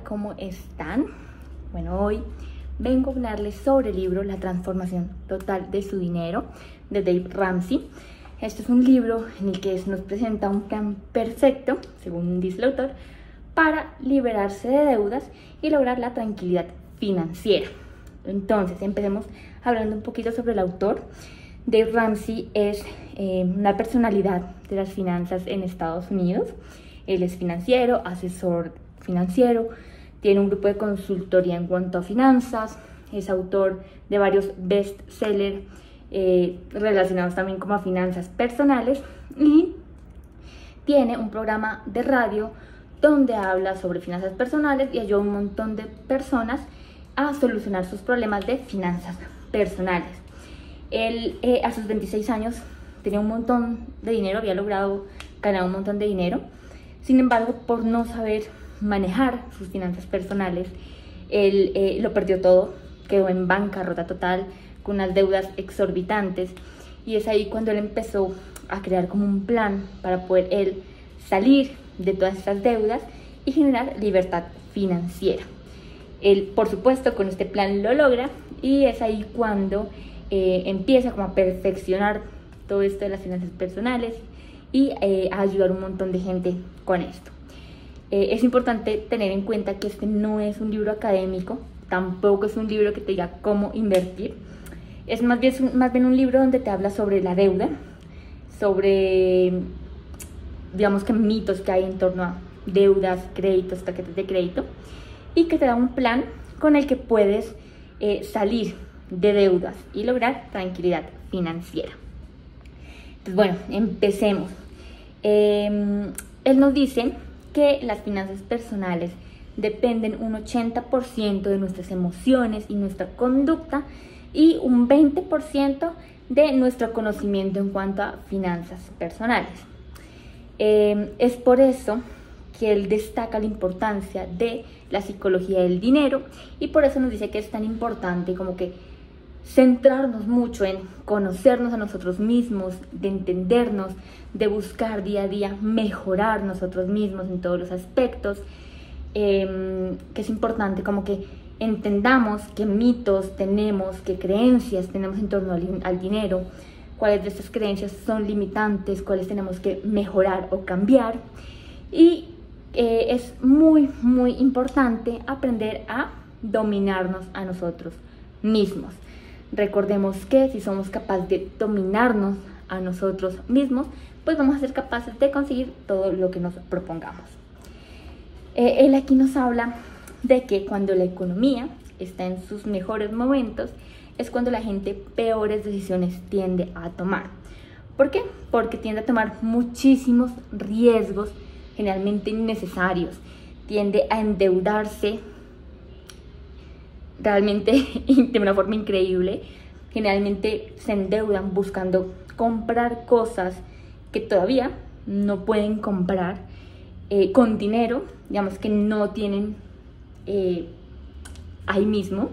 ¿cómo están? Bueno, hoy vengo a hablarles sobre el libro La transformación total de su dinero de Dave Ramsey. Este es un libro en el que nos presenta un plan perfecto, según dice el autor, para liberarse de deudas y lograr la tranquilidad financiera. Entonces, empecemos hablando un poquito sobre el autor. Dave Ramsey es una personalidad de las finanzas en Estados Unidos. Él es financiero, asesor financiero, tiene un grupo de consultoría en cuanto a finanzas, es autor de varios bestsellers relacionados también como a finanzas personales y tiene un programa de radio donde habla sobre finanzas personales y ayuda a un montón de personas a solucionar sus problemas de finanzas personales. Él a sus 26 años tenía un montón de dinero, había logrado ganar un montón de dinero. Sin embargo, por no saber manejar sus finanzas personales, él lo perdió todo, quedó en bancarrota total, con unas deudas exorbitantes. Y es ahí cuando él empezó a crear como un plan para poder él salir de todas estas deudas y generar libertad financiera. Él, por supuesto, con este plan lo logra y es ahí cuando empieza como a perfeccionar todo esto de las finanzas personales y a ayudar a un montón de gente con esto. Es importante tener en cuenta que este no es un libro académico, tampoco es un libro que te diga cómo invertir. Es más bien un libro donde te habla sobre la deuda, sobre, digamos que mitos que hay en torno a deudas, créditos, tarjetas de crédito, y que te da un plan con el que puedes salir de deudas y lograr tranquilidad financiera. Entonces, bueno, empecemos. Él nos dice que las finanzas personales dependen un 80% de nuestras emociones y nuestra conducta y un 20% de nuestro conocimiento en cuanto a finanzas personales. Es por eso que él destaca la importancia de la psicología del dinero y por eso nos dice que es tan importante como que centrarnos mucho en conocernos a nosotros mismos, de entendernos, de buscar día a día mejorar nosotros mismos en todos los aspectos, que es importante como que entendamos qué mitos tenemos, qué creencias tenemos en torno al dinero, cuáles de estas creencias son limitantes, cuáles tenemos que mejorar o cambiar. Y es muy importante aprender a dominarnos a nosotros mismos. Recordemos que si somos capaces de dominarnos a nosotros mismos, pues vamos a ser capaces de conseguir todo lo que nos propongamos. Él aquí nos habla de que cuando la economía está en sus mejores momentos, es cuando la gente peores decisiones tiende a tomar. ¿Por qué? Porque tiende a tomar muchísimos riesgos, generalmente innecesarios. Tiende a endeudarse realmente de una forma increíble. Generalmente se endeudan buscando comprar cosas que todavía no pueden comprar con dinero, digamos que no tienen ahí mismo,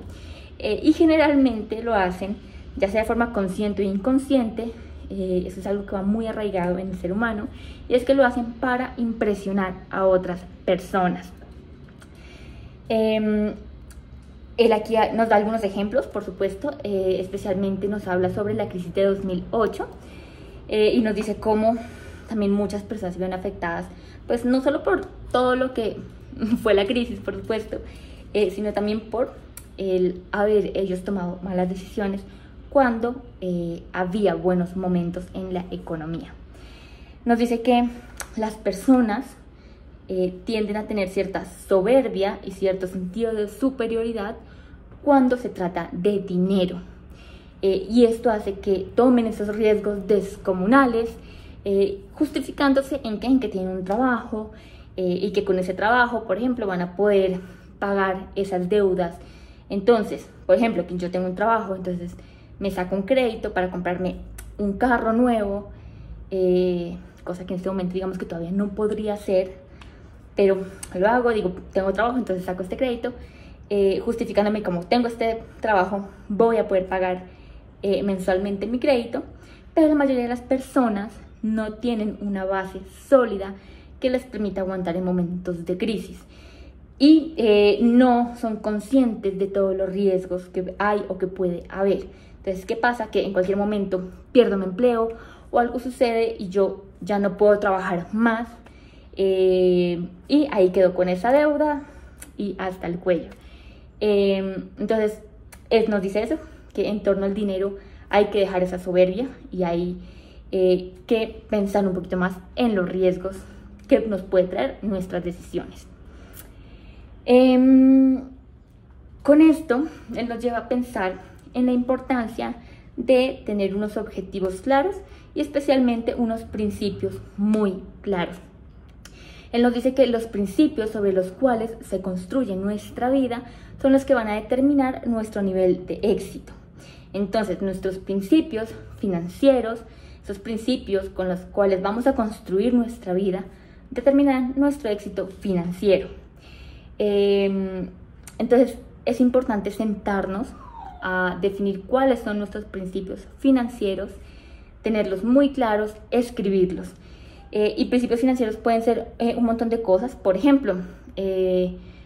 y generalmente lo hacen ya sea de forma consciente o inconsciente. Eso es algo que va muy arraigado en el ser humano, y es que lo hacen para impresionar a otras personas. Él aquí nos da algunos ejemplos, por supuesto, especialmente nos habla sobre la crisis de 2008 y nos dice cómo también muchas personas se ven afectadas, pues no solo por todo lo que fue la crisis, por supuesto, sino también por el haber ellos tomado malas decisiones cuando había buenos momentos en la economía. Nos dice que las personas tienden a tener cierta soberbia y cierto sentido de superioridad cuando se trata de dinero. Y esto hace que tomen esos riesgos descomunales, justificándose en que tienen un trabajo y que con ese trabajo, por ejemplo, van a poder pagar esas deudas. Entonces, por ejemplo, que yo tengo un trabajo, entonces me saco un crédito para comprarme un carro nuevo, cosa que en este momento digamos que todavía no podría hacer, pero lo hago, digo, tengo trabajo, entonces saco este crédito, justificándome como tengo este trabajo, voy a poder pagar mensualmente mi crédito. Pero la mayoría de las personas no tienen una base sólida que les permita aguantar en momentos de crisis. y no son conscientes de todos los riesgos que hay o que puede haber. Entonces, ¿qué pasa? Que en cualquier momento pierdo mi empleo o algo sucede y yo ya no puedo trabajar más, y ahí quedo con esa deuda y hasta el cuello. Entonces, nos dice eso, que en torno al dinero hay que dejar esa soberbia y hay que pensar un poquito más en los riesgos que nos puede traer nuestras decisiones. Con esto, él nos lleva a pensar en la importancia de tener unos objetivos claros y especialmente unos principios muy claros. Él nos dice que los principios sobre los cuales se construye nuestra vida son los que van a determinar nuestro nivel de éxito. Entonces, nuestros principios financieros, esos principios con los cuales vamos a construir nuestra vida, determinarán nuestro éxito financiero. Entonces, es importante sentarnos a definir cuáles son nuestros principios financieros, tenerlos muy claros, escribirlos. Y principios financieros pueden ser un montón de cosas. Por ejemplo,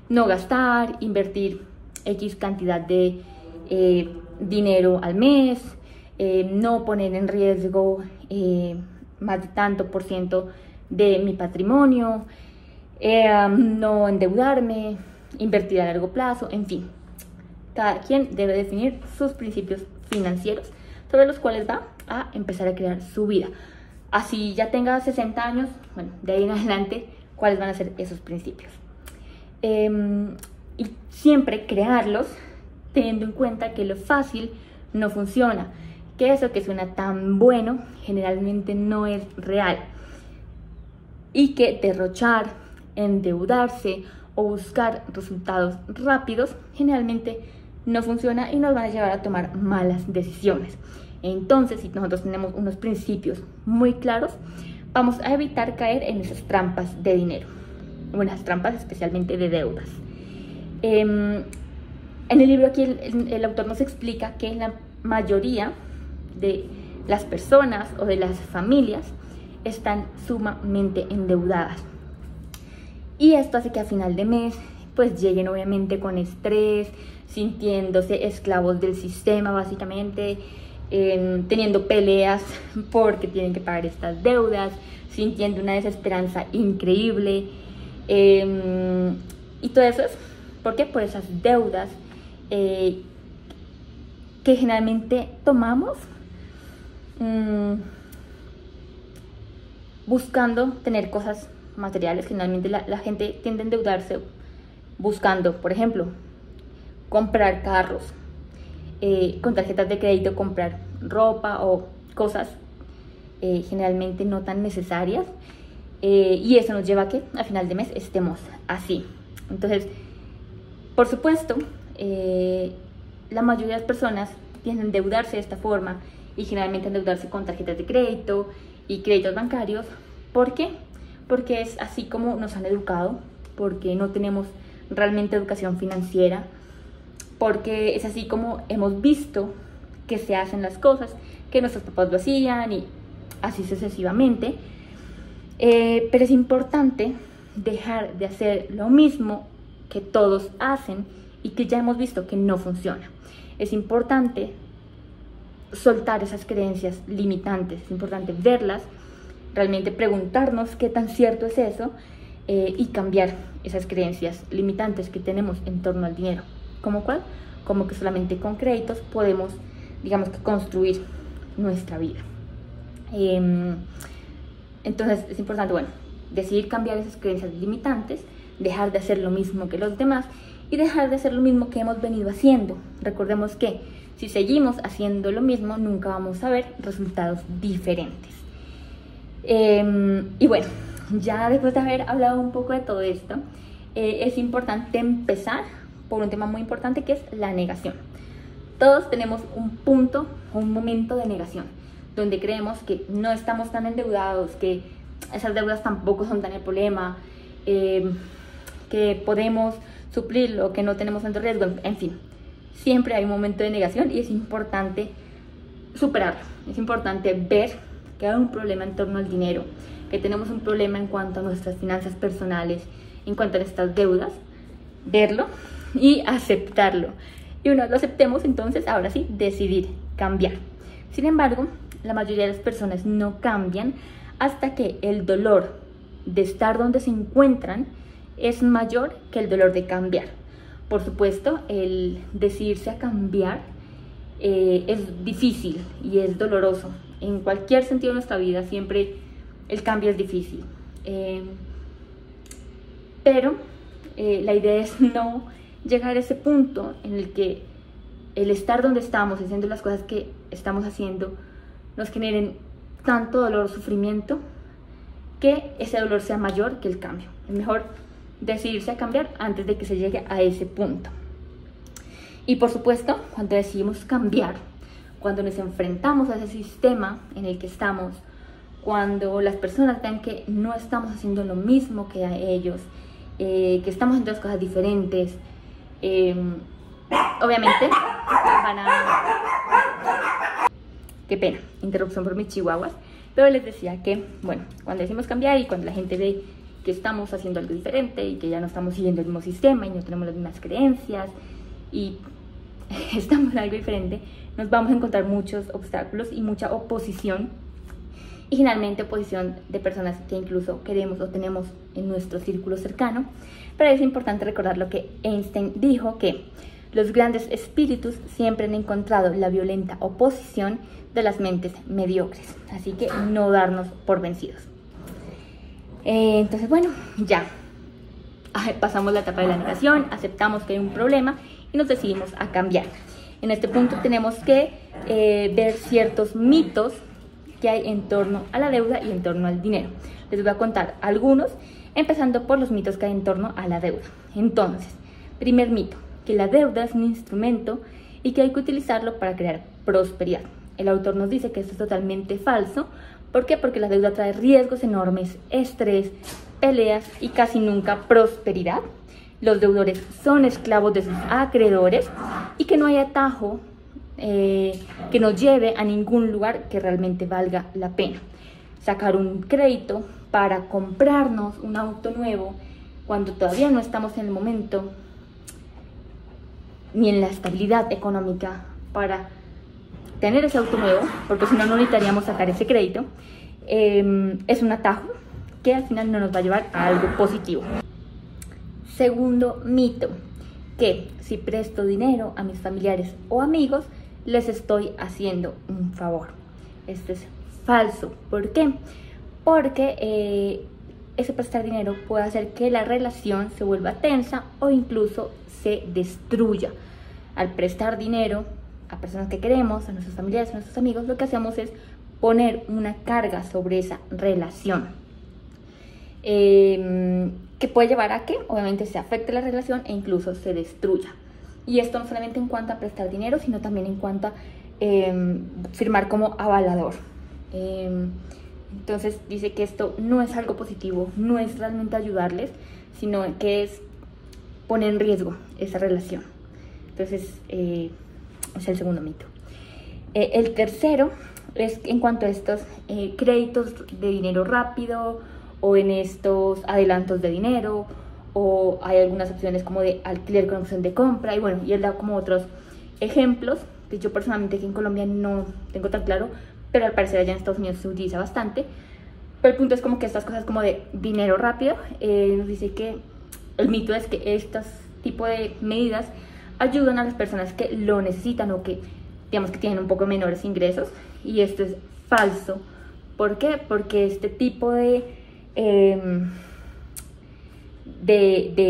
no gastar, invertir X cantidad de dinero al mes, no poner en riesgo más de tanto por ciento de mi patrimonio, no endeudarme, invertir a largo plazo, en fin. Cada quien debe definir sus principios financieros sobre los cuales va a empezar a crear su vida. Así ya tenga 60 años, bueno, de ahí en adelante, ¿cuáles van a ser esos principios? Y siempre crearlos teniendo en cuenta que lo fácil no funciona, que eso que suena tan bueno generalmente no es real y que derrochar, endeudarse o buscar resultados rápidos generalmente no funciona y nos van a llevar a tomar malas decisiones. Entonces, si nosotros tenemos unos principios muy claros, vamos a evitar caer en esas trampas de dinero, unas trampas especialmente de deudas. En el libro aquí el autor nos explica que la mayoría de las personas o de las familias están sumamente endeudadas. Y esto hace que a final de mes pues lleguen obviamente con estrés, sintiéndose esclavos del sistema básicamente, teniendo peleas porque tienen que pagar estas deudas, sintiendo una desesperanza increíble. Y todo eso es ¿por qué? Por esas deudas que generalmente tomamos buscando tener cosas materiales. Generalmente la gente tiende a endeudarse buscando, por ejemplo, comprar carros, con tarjetas de crédito comprar ropa o cosas generalmente no tan necesarias, y eso nos lleva a que a final de mes estemos así. Entonces, por supuesto, la mayoría de las personas tienden a endeudarse de esta forma y generalmente endeudarse con tarjetas de crédito y créditos bancarios. ¿Por qué? Porque es así como nos han educado, porque no tenemos realmente educación financiera, porque es así como hemos visto que se hacen las cosas, que nuestros papás lo hacían y así sucesivamente. Pero es importante dejar de hacer lo mismo que todos hacen y que ya hemos visto que no funciona. Es importante soltar esas creencias limitantes, es importante verlas, realmente preguntarnos qué tan cierto es eso, y cambiar esas creencias limitantes que tenemos en torno al dinero. ¿Cómo cuál? Como que solamente con créditos podemos, digamos, que construir nuestra vida. Entonces es importante, bueno, decidir cambiar esas creencias limitantes, dejar de hacer lo mismo que los demás y dejar de hacer lo mismo que hemos venido haciendo. Recordemos que si seguimos haciendo lo mismo, nunca vamos a ver resultados diferentes. Y bueno, ya después de haber hablado un poco de todo esto, es importante empezar por un tema muy importante, que es la negación. Todos tenemos un punto o un momento de negación, donde creemos que no estamos tan endeudados, que esas deudas tampoco son tan el problema, que podemos suplirlo, que no tenemos tanto riesgo, en fin. Siempre hay un momento de negación y es importante superarlo. Es importante ver que hay un problema en torno al dinero, que tenemos un problema en cuanto a nuestras finanzas personales, en cuanto a estas deudas, verlo y aceptarlo. Y una vez lo aceptemos, entonces ahora sí, decidir cambiar. Sin embargo, la mayoría de las personas no cambian hasta que el dolor de estar donde se encuentran es mayor que el dolor de cambiar. Por supuesto, el decidirse a cambiar es difícil y es doloroso. En cualquier sentido de nuestra vida siempre el cambio es difícil. Pero la idea es no llegar a ese punto en el que el estar donde estamos, haciendo las cosas que estamos haciendo, nos generen tanto dolor o sufrimiento que ese dolor sea mayor que el cambio. Es mejor decidirse a cambiar antes de que se llegue a ese punto. Y por supuesto, cuando decidimos cambiar, cuando nos enfrentamos a ese sistema en el que estamos, cuando las personas vean que no estamos haciendo lo mismo que a ellos, que estamos haciendo las cosas diferentes, obviamente van a... Qué pena, interrupción por mis chihuahuas. Pero les decía que, bueno, cuando decimos cambiar y cuando la gente ve que estamos haciendo algo diferente y que ya no estamos siguiendo el mismo sistema y no tenemos las mismas creencias y estamos en algo diferente, nos vamos a encontrar muchos obstáculos y mucha oposición, y generalmente oposición de personas que incluso queremos o tenemos en nuestro círculo cercano. Pero es importante recordar lo que Einstein dijo, que los grandes espíritus siempre han encontrado la violenta oposición de las mentes mediocres, así que no darnos por vencidos. Entonces, bueno, ya pasamos la etapa de la negación, aceptamos que hay un problema y nos decidimos a cambiar. En este punto tenemos que ver ciertos mitos que hay en torno a la deuda y en torno al dinero. Les voy a contar algunos, empezando por los mitos que hay en torno a la deuda. Entonces, primer mito, que la deuda es un instrumento y que hay que utilizarlo para crear prosperidad. El autor nos dice que esto es totalmente falso. ¿Por qué? Porque la deuda trae riesgos enormes, estrés, peleas y casi nunca prosperidad. Los deudores son esclavos de sus acreedores y que no hay atajo que nos lleve a ningún lugar que realmente valga la pena. Sacar un crédito para comprarnos un auto nuevo cuando todavía no estamos en el momento ni en la estabilidad económica para tener ese auto nuevo, porque si no, no necesitaríamos sacar ese crédito, es un atajo que al final no nos va a llevar a algo positivo. Segundo mito, que si presto dinero a mis familiares o amigos, les estoy haciendo un favor. Esto es falso. ¿Por qué? Porque ese prestar dinero puede hacer que la relación se vuelva tensa o incluso se destruya. Al prestar dinero a personas que queremos, a nuestros familiares, a nuestros amigos, lo que hacemos es poner una carga sobre esa relación, que puede llevar a que obviamente se afecte la relación e incluso se destruya. Y esto no solamente en cuanto a prestar dinero, sino también en cuanto a firmar como avalador. Entonces dice que esto no es algo positivo, no es realmente ayudarles, sino que es poner en riesgo esa relación. Entonces es el segundo mito. El tercero es en cuanto a estos créditos de dinero rápido o en estos adelantos de dinero, o hay algunas opciones como de alquiler con opción de compra, y bueno, y él da como otros ejemplos que yo personalmente aquí en Colombia no tengo tan claro, pero al parecer allá en Estados Unidos se utiliza bastante. Pero el punto es como que estas cosas como de dinero rápido, nos dice que el mito es que estos tipos de medidas ayudan a las personas que lo necesitan o que digamos que tienen un poco menores ingresos, y esto es falso. ¿Por qué? Porque este tipo de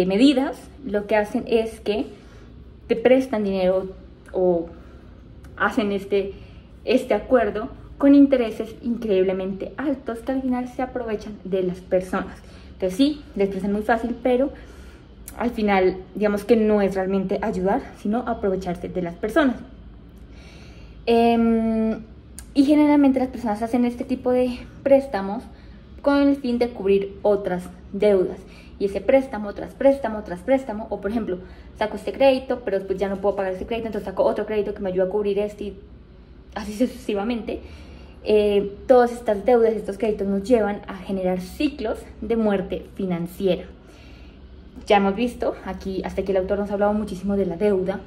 medidas lo que hacen es que te prestan dinero o hacen este acuerdo con intereses increíblemente altos que al final se aprovechan de las personas. Entonces sí, les prestan muy fácil, pero al final digamos que no es realmente ayudar, sino aprovecharse de las personas. Y generalmente las personas hacen este tipo de préstamos con el fin de cubrir otras deudas. Y ese préstamo, tras préstamo, tras préstamo, o por ejemplo, saco este crédito, pero después ya no puedo pagar ese crédito, entonces saco otro crédito que me ayuda a cubrir este, y así sucesivamente. Todas estas deudas, estos créditos nos llevan a generar ciclos de muerte financiera. ya hemos visto, aquí hasta aquí el autor nos ha hablado muchísimo de la deuda,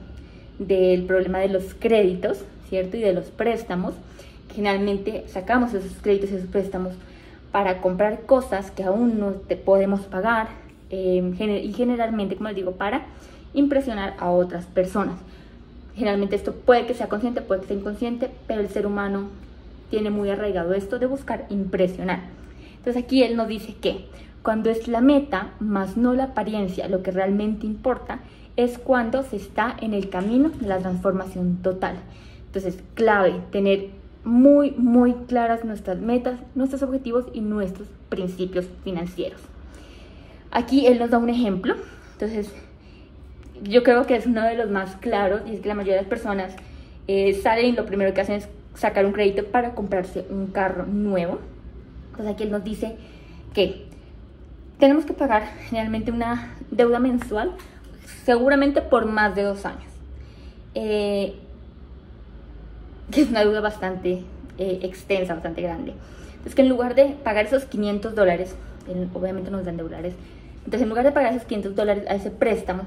del problema de los créditos, ¿cierto? Y de los préstamos. Generalmente sacamos esos créditos y esos préstamos para comprar cosas que aún no te podemos pagar y generalmente, como les digo, para impresionar a otras personas. Generalmente esto puede que sea consciente, puede que sea inconsciente, pero el ser humano tiene muy arraigado esto de buscar impresionar. Entonces aquí él nos dice que cuando es la meta, más no la apariencia, lo que realmente importa es cuando se está en el camino de la transformación total. Entonces, clave, tener muy claras nuestras metas, nuestros objetivos y nuestros principios financieros. Aquí él nos da un ejemplo. Entonces, yo creo que es uno de los más claros, y es que la mayoría de las personas salen y lo primero que hacen es sacar un crédito para comprarse un carro nuevo. Entonces aquí él nos dice que tenemos que pagar generalmente una deuda mensual, seguramente por más de 2 años, que es una deuda bastante extensa, bastante grande. Entonces que en lugar de pagar esos $500, obviamente nos dan dólares, entonces en lugar de pagar esos $500 a ese préstamo,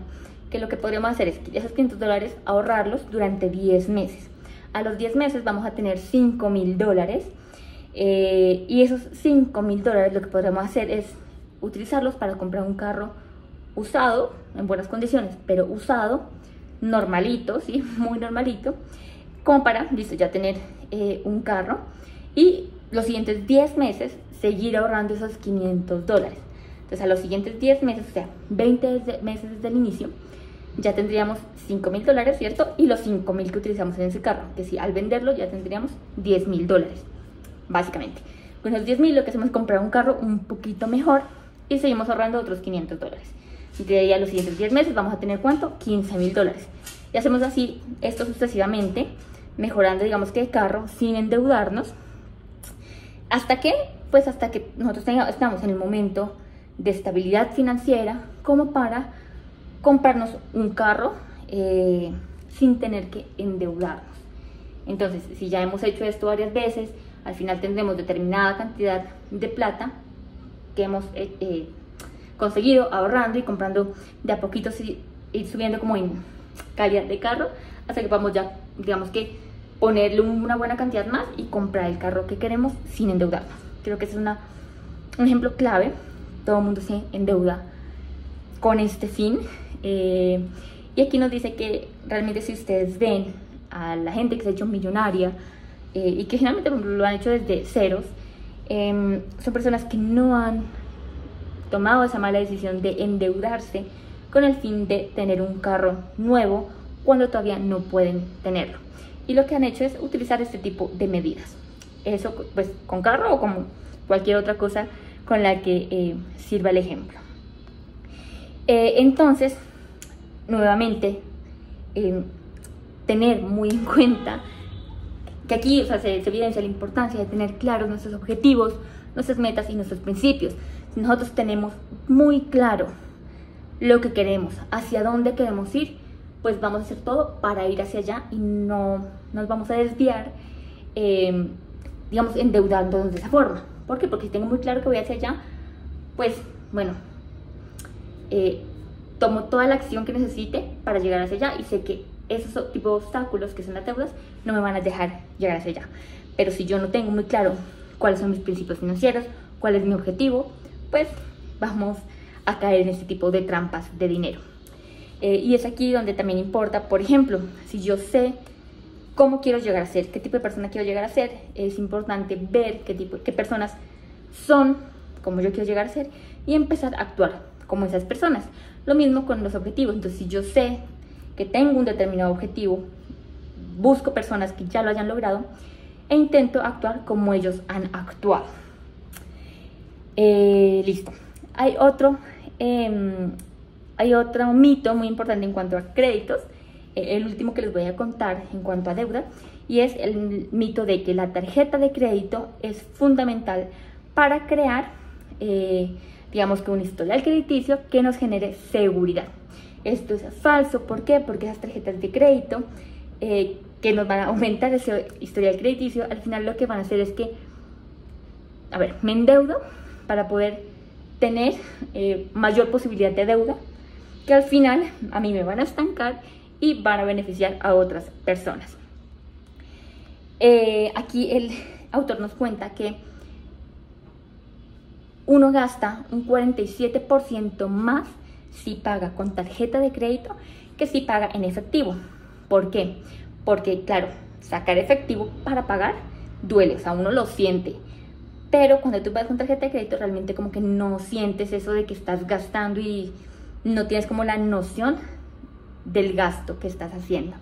que lo que podríamos hacer es que esos $500 ahorrarlos durante 10 meses. A los 10 meses vamos a tener $5.000 y esos $5.000 lo que podríamos hacer es utilizarlos para comprar un carro usado, en buenas condiciones, pero usado, normalito, ¿sí? Muy normalito, como para, listo, ya tener un carro y los siguientes 10 meses seguir ahorrando esos $500. Entonces a los siguientes 10 meses, o sea, 20 meses desde el inicio, ya tendríamos $5.000, ¿cierto? Y los $5.000 que utilizamos en ese carro, que si al venderlo ya tendríamos $10.000, básicamente. Con los 10.000 lo que hacemos es comprar un carro un poquito mejor y seguimos ahorrando otros $500. De ahí a los siguientes 10 meses vamos a tener, ¿cuánto? $15.000. Y hacemos así, esto sucesivamente, mejorando, digamos que el carro, sin endeudarnos, hasta que nosotros estamos en el momento de estabilidad financiera como para comprarnos un carro sin tener que endeudarnos. Entonces, si ya hemos hecho esto varias veces, al final tendremos determinada cantidad de plata que hemos conseguido ahorrando y comprando de a poquito, ir subiendo como en calidad de carro, hasta que podamos ya, digamos que, ponerle una buena cantidad más y comprar el carro que queremos sin endeudarnos. Creo que ese es un ejemplo clave. Todo el mundo se endeuda con este fin. Y aquí nos dice que realmente, si ustedes ven a la gente que se ha hecho millonaria y que generalmente lo han hecho desde ceros, son personas que no han tomado esa mala decisión de endeudarse con el fin de tener un carro nuevo cuando todavía no pueden tenerlo. Y lo que han hecho es utilizar este tipo de medidas. Eso pues con carro o con cualquier otra cosa con la que sirva el ejemplo. Entonces, nuevamente, tener muy en cuenta que aquí, o sea, se evidencia la importancia de tener claros nuestros objetivos, nuestras metas y nuestros principios. Si nosotros tenemos muy claro lo que queremos, hacia dónde queremos ir, pues vamos a hacer todo para ir hacia allá y no nos vamos a desviar, digamos, endeudándonos de esa forma. ¿Por qué? Porque si tengo muy claro que voy hacia allá, pues, bueno, tomo toda la acción que necesite para llegar hacia allá y sé que esos tipos de obstáculos que son las deudas no me van a dejar llegar hacia allá. Pero si yo no tengo muy claro cuáles son mis principios financieros, cuál es mi objetivo, pues vamos a caer en este tipo de trampas de dinero. Y es aquí donde también importa, por ejemplo, si yo sé cómo quiero llegar a ser, qué tipo de persona quiero llegar a ser, es importante ver qué personas son, como yo quiero llegar a ser, y empezar a actuar como esas personas. Lo mismo con los objetivos. Entonces, si yo sé que tengo un determinado objetivo, busco personas que ya lo hayan logrado e intento actuar como ellos han actuado. Listo. Hay otro mito muy importante en cuanto a créditos, el último que les voy a contar en cuanto a deuda, y es el mito de que la tarjeta de crédito es fundamental para crear, digamos que un historial crediticio que nos genere seguridad. Esto es falso. ¿Por qué? Porque esas tarjetas de crédito que nos van a aumentar ese historial crediticio, al final lo que van a hacer es que, me endeudo para poder tener mayor posibilidad de deuda, que al final a mí me van a estancar y van a beneficiar a otras personas. Aquí el autor nos cuenta que uno gasta un 47% más si paga con tarjeta de crédito que si paga en efectivo. ¿Por qué? Porque, claro, sacar efectivo para pagar duele, o sea, uno lo siente. Pero cuando tú pagas con tarjeta de crédito, realmente como que no sientes eso de que estás gastando y no tienes como la noción del gasto que estás haciendo.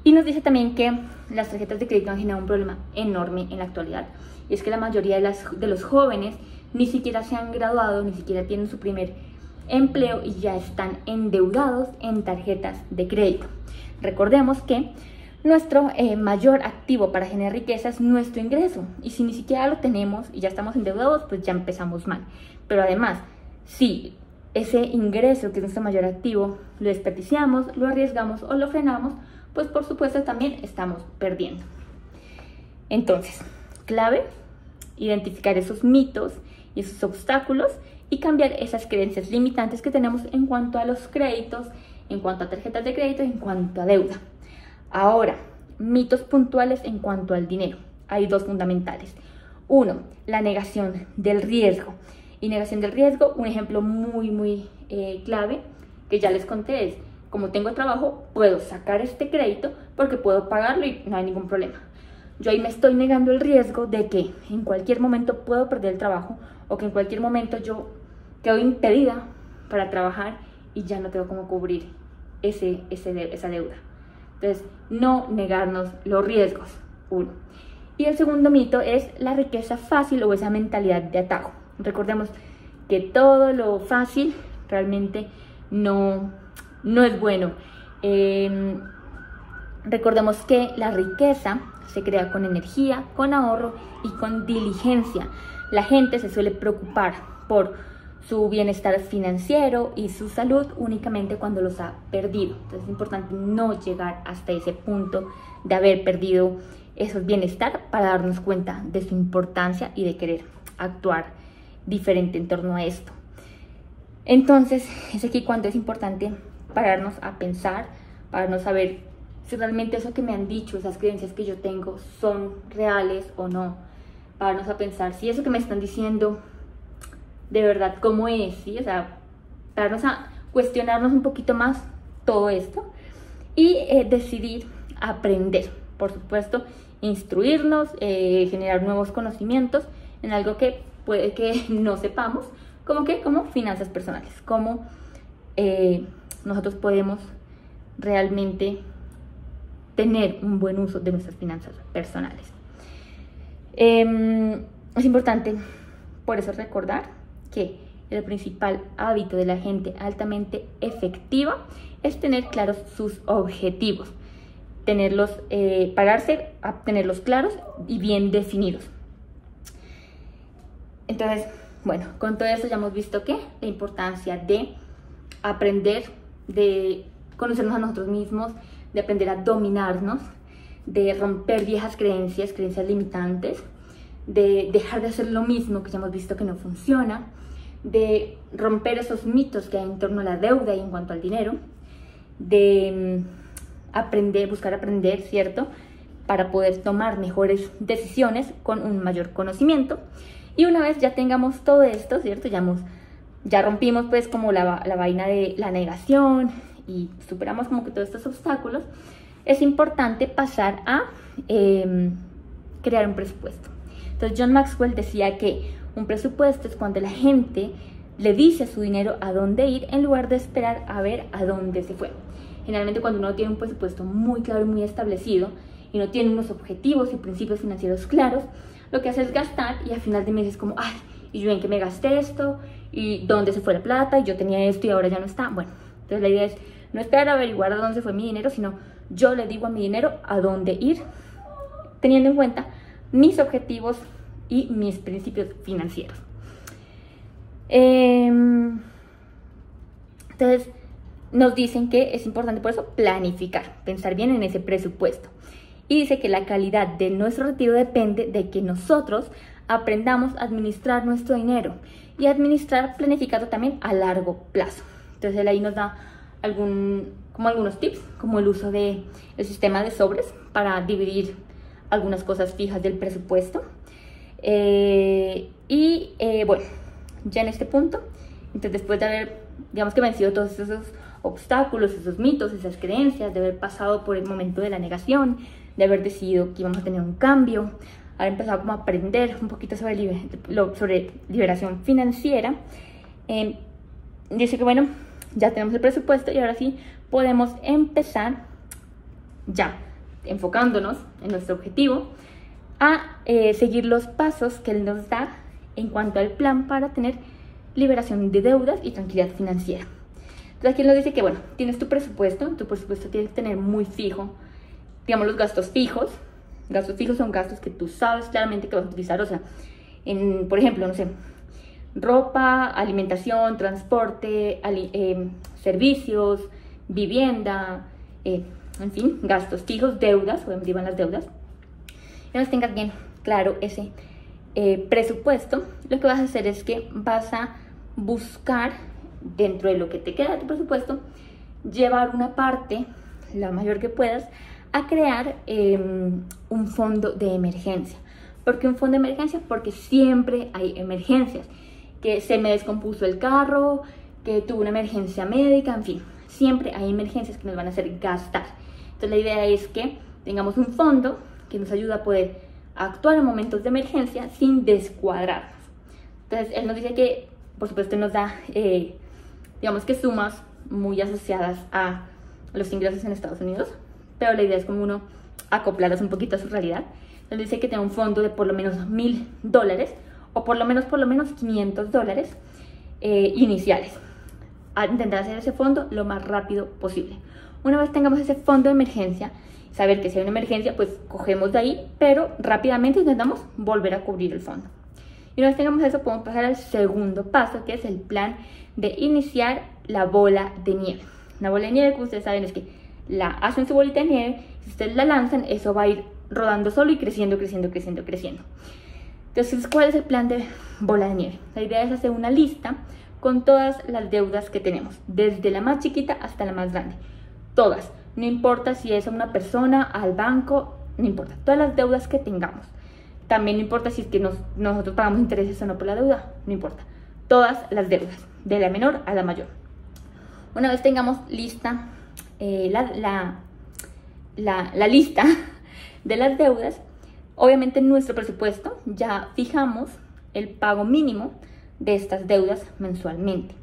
Y nos dice también que las tarjetas de crédito han generado un problema enorme en la actualidad. Y es que la mayoría de los jóvenes ni siquiera se han graduado, ni siquiera tienen su primer empleo y ya están endeudados en tarjetas de crédito. Recordemos que nuestro mayor activo para generar riqueza es nuestro ingreso. Y si ni siquiera lo tenemos y ya estamos endeudados, pues ya empezamos mal. Pero además, si ese ingreso, que es nuestro mayor activo, lo desperdiciamos, lo arriesgamos o lo frenamos, pues por supuesto también estamos perdiendo. Entonces, clave, identificar esos mitos y esos obstáculos y cambiar esas creencias limitantes que tenemos en cuanto a los créditos, en cuanto a tarjetas de crédito, en cuanto a deuda. Ahora, mitos puntuales en cuanto al dinero. Hay dos fundamentales. Uno, la negación del riesgo. Y negación del riesgo, un ejemplo muy clave que ya les conté es: como tengo trabajo, puedo sacar este crédito porque puedo pagarlo y no hay ningún problema. Yo ahí me estoy negando el riesgo de que en cualquier momento puedo perder el trabajo o que en cualquier momento yo quedo impedida para trabajar y ya no tengo cómo cubrir esa deuda. Entonces, no negarnos los riesgos, uno. Y el segundo mito es la riqueza fácil o esa mentalidad de atajo. Recordemos que todo lo fácil realmente no es bueno. Recordemos que la riqueza se crea con energía, con ahorro y con diligencia. La gente se suele preocupar por su bienestar financiero y su salud únicamente cuando los ha perdido. Entonces es importante no llegar hasta ese punto de haber perdido esos bienestar para darnos cuenta de su importancia y de querer actuar diferente en torno a esto. Entonces es aquí cuando es importante pararnos a pensar, pararnos a ver si realmente eso que me han dicho, esas creencias que yo tengo son reales o no, pararnos a pensar si eso que me están diciendo de verdad cómo es, ¿sí? O sea, pararnos a cuestionarnos un poquito más todo esto y decidir aprender, por supuesto, instruirnos, generar nuevos conocimientos en algo que puede que no sepamos, como finanzas personales, cómo nosotros podemos realmente tener un buen uso de nuestras finanzas personales. Es importante por eso recordar que el principal hábito de la gente altamente efectiva es tener claros sus objetivos, pararse a tenerlos claros y bien definidos. Entonces, bueno, con todo eso ya hemos visto que la importancia de aprender, de conocernos a nosotros mismos, de aprender a dominarnos, de romper viejas creencias limitantes, de dejar de hacer lo mismo que ya hemos visto que no funciona, de romper esos mitos que hay en torno a la deuda y en cuanto al dinero, de buscar aprender, ¿cierto?, para poder tomar mejores decisiones con un mayor conocimiento. Y una vez ya tengamos todo esto, ¿cierto?, ya rompimos pues como la vaina de la negación y superamos como que todos estos obstáculos, es importante pasar a crear un presupuesto. Entonces John Maxwell decía que un presupuesto es cuando la gente le dice a su dinero a dónde ir en lugar de esperar a ver a dónde se fue. Generalmente cuando uno tiene un presupuesto muy claro y muy establecido y no tiene unos objetivos y principios financieros claros, lo que hace es gastar y al final de mes es como, ay, ¿y yo en qué me gasté esto? ¿Y dónde se fue la plata? Y yo tenía esto y ahora ya no está. Bueno, entonces la idea es no esperar a averiguar a dónde se fue mi dinero, sino yo le digo a mi dinero a dónde ir, teniendo en cuenta mis objetivos y mis principios financieros. Entonces nos dicen que es importante por eso planificar, pensar bien en ese presupuesto. Y dice que la calidad de nuestro retiro depende de que nosotros aprendamos a administrar nuestro dinero y administrar planificado también a largo plazo. Entonces él ahí nos da algunos tips, como el uso del sistema de sobres para dividir algunas cosas fijas del presupuesto. Bueno, ya en este punto, entonces después de haber, digamos que vencido todos esos obstáculos, esos mitos, esas creencias, de haber pasado por el momento de la negación, de haber decidido que íbamos a tener un cambio, haber empezado como a aprender un poquito sobre liberación financiera, dice que bueno, ya tenemos el presupuesto y ahora sí podemos empezar, ya enfocándonos en nuestro objetivo, a seguir los pasos que él nos da en cuanto al plan para tener liberación de deudas y tranquilidad financiera. Entonces aquí él nos dice que bueno, tienes tu presupuesto tienes que tener muy fijo, digamos, los gastos fijos. Gastos fijos son gastos que tú sabes claramente que vas a utilizar, o sea, por ejemplo, no sé, ropa, alimentación, transporte, servicios, vivienda, en fin, gastos fijos, deudas, obviamente iban las deudas. Y una vez tengas bien claro ese presupuesto, lo que vas a hacer es que vas a buscar, dentro de lo que te queda de tu presupuesto, llevar una parte, la mayor que puedas, a crear un fondo de emergencia. ¿Por qué un fondo de emergencia? Porque siempre hay emergencias, que se me descompuso el carro, que tuve una emergencia médica, en fin, siempre hay emergencias que nos van a hacer gastar. Entonces la idea es que tengamos un fondo que nos ayuda a poder actuar en momentos de emergencia sin descuadrarnos. Entonces él nos dice que, por supuesto, nos da, digamos que sumas muy asociadas a los ingresos en Estados Unidos, pero la idea es como uno acoplarlas un poquito a su realidad. Entonces dice que tiene un fondo de por lo menos $1,000 o por lo menos $500 iniciales. A intentar hacer ese fondo lo más rápido posible. Una vez tengamos ese fondo de emergencia, saber que si hay una emergencia, pues cogemos de ahí, pero rápidamente intentamos volver a cubrir el fondo. Y una vez tengamos eso, podemos pasar al segundo paso, que es el plan de iniciar la bola de nieve. Una bola de nieve, como ustedes saben, es que la hacen su bolita de nieve, si ustedes la lanzan, eso va a ir rodando solo y creciendo, creciendo, creciendo, creciendo. Entonces, ¿cuál es el plan de bola de nieve? La idea es hacer una lista con todas las deudas que tenemos, desde la más chiquita hasta la más grande. Todas, no importa si es a una persona, al banco, no importa, todas las deudas que tengamos. También no importa si es que nosotros pagamos intereses o no por la deuda, no importa. Todas las deudas, de la menor a la mayor. Una vez tengamos lista la lista de las deudas, obviamente en nuestro presupuesto ya fijamos el pago mínimo de estas deudas mensualmente.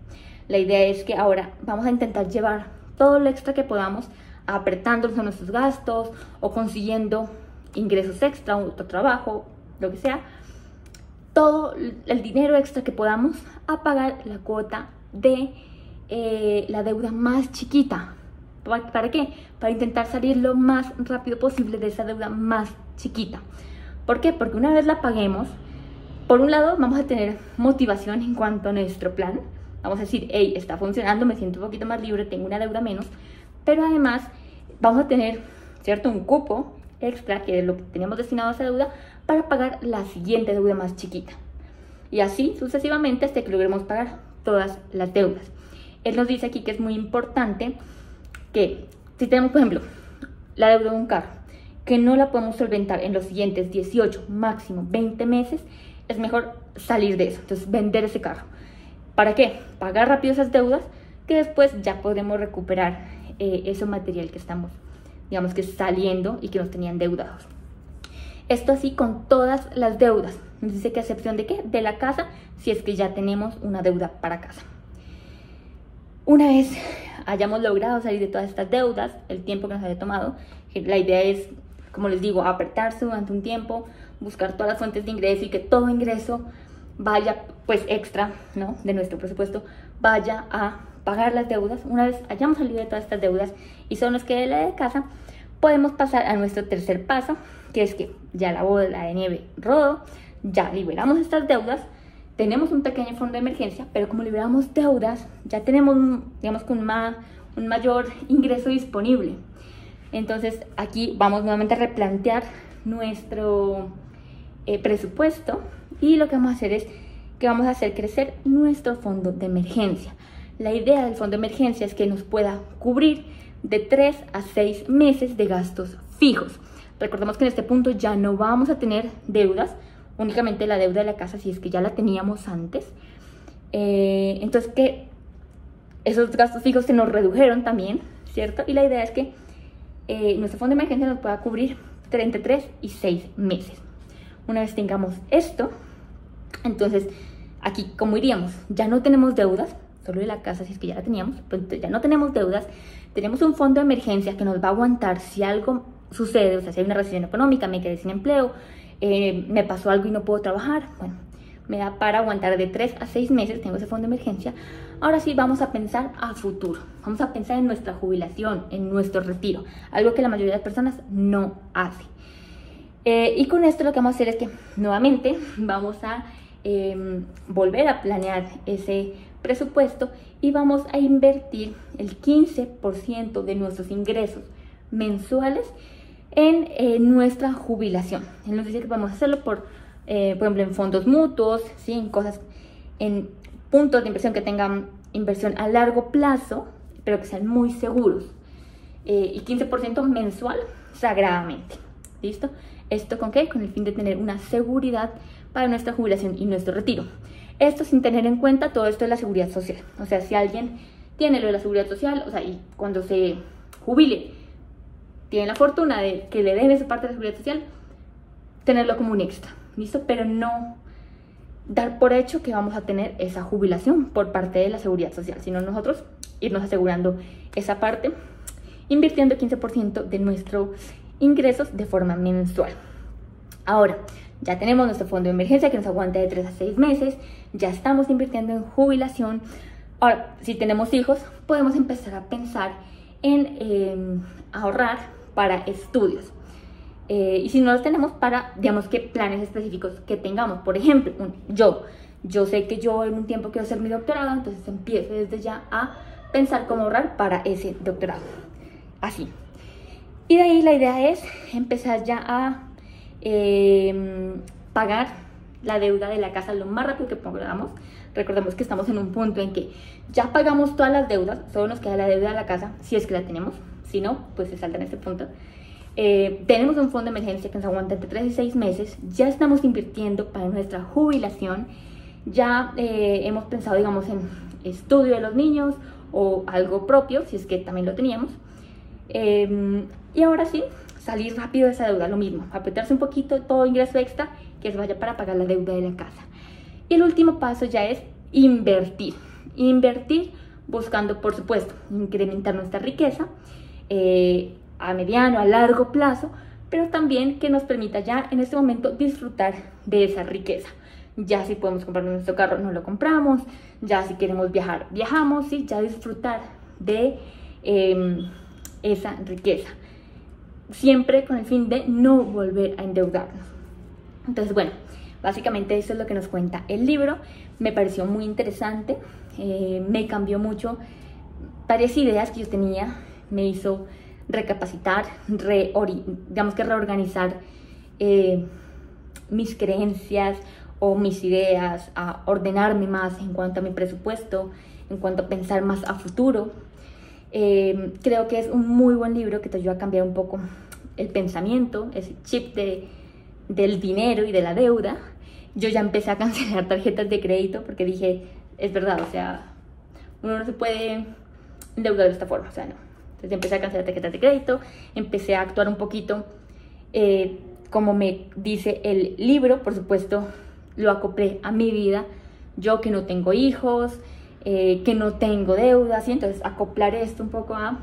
La idea es que ahora vamos a intentar llevar todo lo extra que podamos, apretándonos a nuestros gastos o consiguiendo ingresos extra, otro trabajo, lo que sea, todo el dinero extra que podamos a pagar la cuota de la deuda más chiquita. ¿Para qué? Para intentar salir lo más rápido posible de esa deuda más chiquita. ¿Por qué? Porque una vez la paguemos, por un lado vamos a tener motivación en cuanto a nuestro plan. Vamos a decir, hey, está funcionando, me siento un poquito más libre, tengo una deuda menos. Pero además vamos a tener, ¿cierto?, un cupo extra, que es lo que teníamos destinado a esa deuda, para pagar la siguiente deuda más chiquita. Y así sucesivamente hasta que logremos pagar todas las deudas. Él nos dice aquí que es muy importante que si tenemos, por ejemplo, la deuda de un carro, que no la podemos solventar en los siguientes 18, máximo 20 meses, es mejor salir de eso, entonces vender ese carro. ¿Para qué? Pagar rápido esas deudas, que después ya podremos recuperar ese material que estamos, digamos que saliendo y que nos tenían deudados. Esto así con todas las deudas. Nos dice que a excepción de ¿qué? De la casa, si es que ya tenemos una deuda para casa. Una vez hayamos logrado salir de todas estas deudas, el tiempo que nos haya tomado, la idea es, como les digo, apretarse durante un tiempo, buscar todas las fuentes de ingreso y que todo ingreso vaya, pues extra, ¿no?, de nuestro presupuesto, vaya a pagar las deudas. Una vez hayamos salido de todas estas deudas y solo nos quede la de casa, podemos pasar a nuestro tercer paso, que es que ya la bola de nieve rodó, ya liberamos estas deudas, tenemos un pequeño fondo de emergencia, pero como liberamos deudas, ya tenemos, digamos, que un mayor ingreso disponible. Entonces aquí vamos nuevamente a replantear nuestro presupuesto, y lo que vamos a hacer es que vamos a hacer crecer nuestro fondo de emergencia. la idea del fondo de emergencia es que nos pueda cubrir de 3 a 6 meses de gastos fijos. Recordemos que en este punto ya no vamos a tener deudas, únicamente la deuda de la casa si es que ya la teníamos antes. Entonces que esos gastos fijos se nos redujeron también, ¿cierto? Y la idea es que nuestro fondo de emergencia nos pueda cubrir entre 3 y 6 meses. Una vez tengamos esto, entonces aquí, ¿cómo iríamos? Ya no tenemos deudas, solo de la casa si es que ya la teníamos, pues ya no tenemos deudas, tenemos un fondo de emergencia que nos va a aguantar si algo sucede, o sea, si hay una recesión económica, me quedé sin empleo, me pasó algo y no puedo trabajar, bueno, me da para aguantar de 3 a 6 meses, tengo ese fondo de emergencia. Ahora sí vamos a pensar a futuro, vamos a pensar en nuestra jubilación, en nuestro retiro, algo que la mayoría de las personas no hace. Y con esto lo que vamos a hacer es que nuevamente vamos a volver a planear ese presupuesto y vamos a invertir el 15% de nuestros ingresos mensuales en nuestra jubilación. Él nos dice que vamos a hacerlo por ejemplo, en fondos mutuos, ¿sí? En cosas, en puntos de inversión que tengan inversión a largo plazo, pero que sean muy seguros. Y 15% mensual, sagradamente. ¿Listo? ¿Esto con qué? Con el fin de tener una seguridad para nuestra jubilación y nuestro retiro. Esto sin tener en cuenta todo esto de la seguridad social. O sea, si alguien tiene lo de la seguridad social, o sea, y cuando se jubile, tiene la fortuna de que le den esa parte de la seguridad social, tenerlo como un extra. ¿Listo? Pero no dar por hecho que vamos a tener esa jubilación por parte de la seguridad social, sino nosotros irnos asegurando esa parte, invirtiendo 15% de nuestros ingresos de forma mensual. Ahora, ya tenemos nuestro fondo de emergencia que nos aguanta de 3 a 6 meses, ya estamos invirtiendo en jubilación. Ahora, si tenemos hijos, podemos empezar a pensar en ahorrar para estudios. Y si no los tenemos, para, digamos, que planes específicos que tengamos. Por ejemplo, yo sé que yo en un tiempo quiero hacer mi doctorado, entonces empiezo desde ya a pensar cómo ahorrar para ese doctorado. Así. Y de ahí la idea es empezar ya a pagar la deuda de la casa lo más rápido que podamos. Recordemos que estamos en un punto en que ya pagamos todas las deudas, solo nos queda la deuda de la casa, si es que la tenemos. Si no, pues se salta en este punto. Tenemos un fondo de emergencia que nos aguanta entre 3 y 6 meses, ya estamos invirtiendo para nuestra jubilación, ya hemos pensado, digamos, en estudio de los niños o algo propio, si es que también lo teníamos, y ahora sí, salir rápido de esa deuda, lo mismo, apretarse un poquito todo ingreso extra que se vaya para pagar la deuda de la casa. Y el último paso ya es invertir buscando, por supuesto, incrementar nuestra riqueza, a mediano, a largo plazo, pero también que nos permita ya en este momento disfrutar de esa riqueza. Ya si podemos comprar nuestro carro, no lo compramos, ya si queremos viajar, viajamos, ¿sí? Ya disfrutar de esa riqueza, siempre con el fin de no volver a endeudarnos. Entonces, bueno, básicamente eso es lo que nos cuenta el libro. Me pareció muy interesante, me cambió mucho varias ideas que yo tenía, me hizo recapacitar, digamos que reorganizar mis creencias o mis ideas, a ordenarme más en cuanto a mi presupuesto, en cuanto a pensar más a futuro. Creo que es un muy buen libro que te ayuda a cambiar un poco el pensamiento, ese chip del dinero y de la deuda. Yo ya empecé a cancelar tarjetas de crédito porque dije, es verdad, o sea, uno no se puede endeudar de esta forma, o sea, no. Entonces empecé a cancelar tarjetas de crédito, empecé a actuar un poquito como me dice el libro, por supuesto, lo acoplé a mi vida, yo que no tengo hijos, que no tengo deudas, ¿sí? Entonces acoplar esto un poco a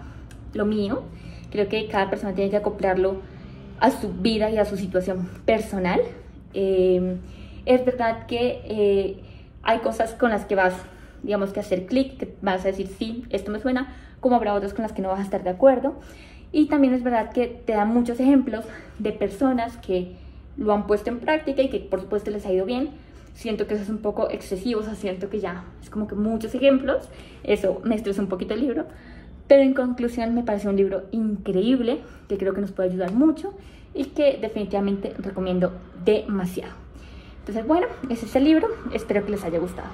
lo mío. Creo que cada persona tiene que acoplarlo a su vida y a su situación personal. Es verdad que hay cosas con las que vas, digamos, que hacer clic, que vas a decir, sí, esto me suena, como habrá otras con las que no vas a estar de acuerdo. Y también es verdad que te dan muchos ejemplos de personas que lo han puesto en práctica y que por supuesto les ha ido bien. Siento que eso es un poco excesivo, o sea, siento que ya es como que muchos ejemplos. Eso me estresa un poquito el libro. Pero en conclusión me parece un libro increíble, que creo que nos puede ayudar mucho y que definitivamente recomiendo demasiado. Entonces, bueno, ese es el libro. Espero que les haya gustado.